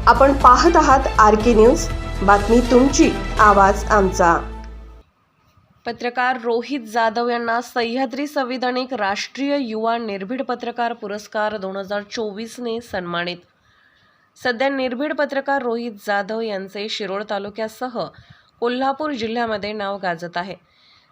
आपण पाहत आहात RK न्यूज, बातमी तुमची, आवाज आमचा। पत्रकार रोहित जाधव यांना सह्याद्री संविधानिक राष्ट्रीय युवा निर्भीड पत्रकार पुरस्कार 2024 ने सन्मानित। सध्या निर्भीड पत्रकार रोहित जाधव यांचे शिरोळ तालुक्यासह कोल्हापूर जिल्ह्यामध्ये नाव गाजत आहे।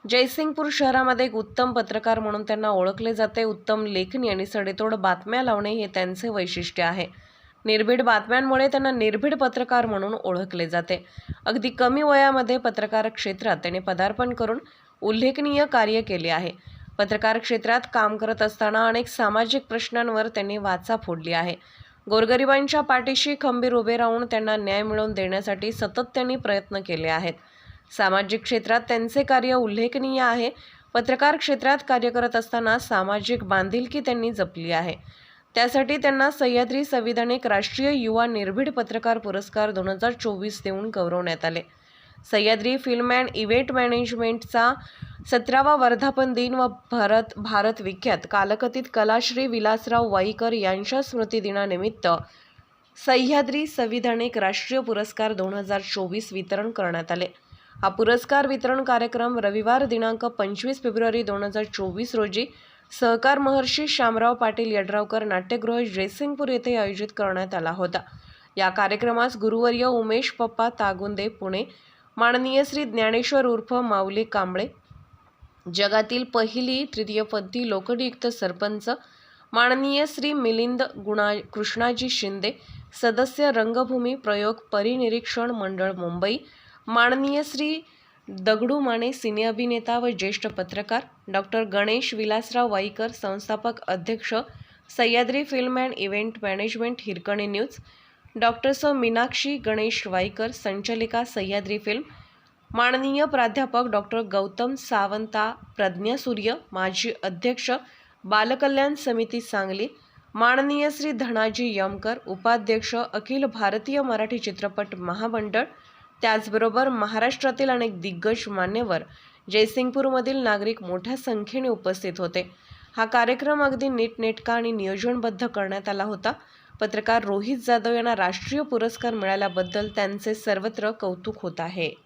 जयसिंगपूर शहरामध्ये एक उत्तम पत्रकार म्हणून त्यांना ओळखले जाते। उत्तम लेखणी आणि सडेतोड बातम्या लावणे हे त्यांचे वैशिष्ट्य आहे। निर्भीड बातम्यांमुळे त्यांना निर्भीड पत्रकार म्हणून ओळखले जाते। अगदी कमी वयामध्ये पत्रकार क्षेत्रात त्यांनी पदार्पण करून उल्लेखनीय कार्य केले आहे। पत्रकार क्षेत्रात काम करत असताना अनेक सामाजिक प्रश्नांवर त्यांनी वाचा फोडली आहे। गोरगरिबांच्या पाठीशी खंबीर उभे राहून त्यांना न्याय मिळवून देण्यासाठी सतत त्यांनी प्रयत्न केले आहेत। सामाजिक क्षेत्रात त्यांचे कार्य उल्लेखनीय आहे। पत्रकार क्षेत्रात कार्य करत असताना सामाजिक बांधिलकी त्यांनी जपली आहे। त्यासाठी त्यांना सह्याद्री संविधानिक राष्ट्रीय युवा निर्भीड पत्रकार पुरस्कार 2024 देऊन गौरवण्यात आले। सह्याद्री फिल्म अँड इव्हेंट मॅनेजमेंटचा 17वा वर्धापन दिन व भारत विख्यात कालकथित कलाश्री विलासराव वाईकर यांच्या स्मृतिदिनानिमित्त सह्याद्री संविधानिक राष्ट्रीय पुरस्कार 2024 वितरण करण्यात आले। हा पुरस्कार वितरण कार्यक्रम रविवार दिनांक 25 फेब्रुवारी 2024 रोजी सहकार महर्षी शामराव पाटील यड्रावकर नाट्यगृह जयसिंगपूर येथे आयोजित करण्यात आला होता। या कार्यक्रमास गुरुवर्य उमेश पप्पा तागुंदे पुणे, माननीय श्री ज्ञानेश्वर उर्फ माऊली कांबळे, जगातील पहिली तृतीयपंथी लोकनियुक्त सरपंच माननीय श्री मिलिंद कृष्णाजी शिंदे, सदस्य रंगभूमी प्रयोग परिनिरीक्षण मंडळ मुंबई, माननीय श्री दगडू माने सिने अभिनेता व ज्येष्ठ पत्रकार, डॉक्टर गणेश विलासराव वाईकर, संस्थापक अध्यक्ष Sahyadri film and event management Hirkani news, doctor स मीनाक्षी गणेश वाईकर, संचालिका सह्याद्री फिल्म, माननीय प्राध्यापक डॉक्टर गौतम सावंता प्रज्ञा सूर्य, माजी अध्यक्ष बालकल्याण समिती सांगली, माननीय श्री धनाजी यमकर, उपाध्यक्ष अखिल भारतीय मराठी चित्रपट महामंडळ, त्याचबरोबर महाराष्ट्रातील अनेक दिग्गज मान्यवर, जयसिंगपूरमधील नागरिक मोठ्या संख्येने उपस्थित होते। हा कार्यक्रम अगदी नीटनेटका आणि नियोजनबद्ध करण्यात आला होता। पत्रकार रोहित जाधव यांना राष्ट्रीय पुरस्कार मिळाल्याबद्दल त्यांचे सर्वत्र कौतुक होत आहे।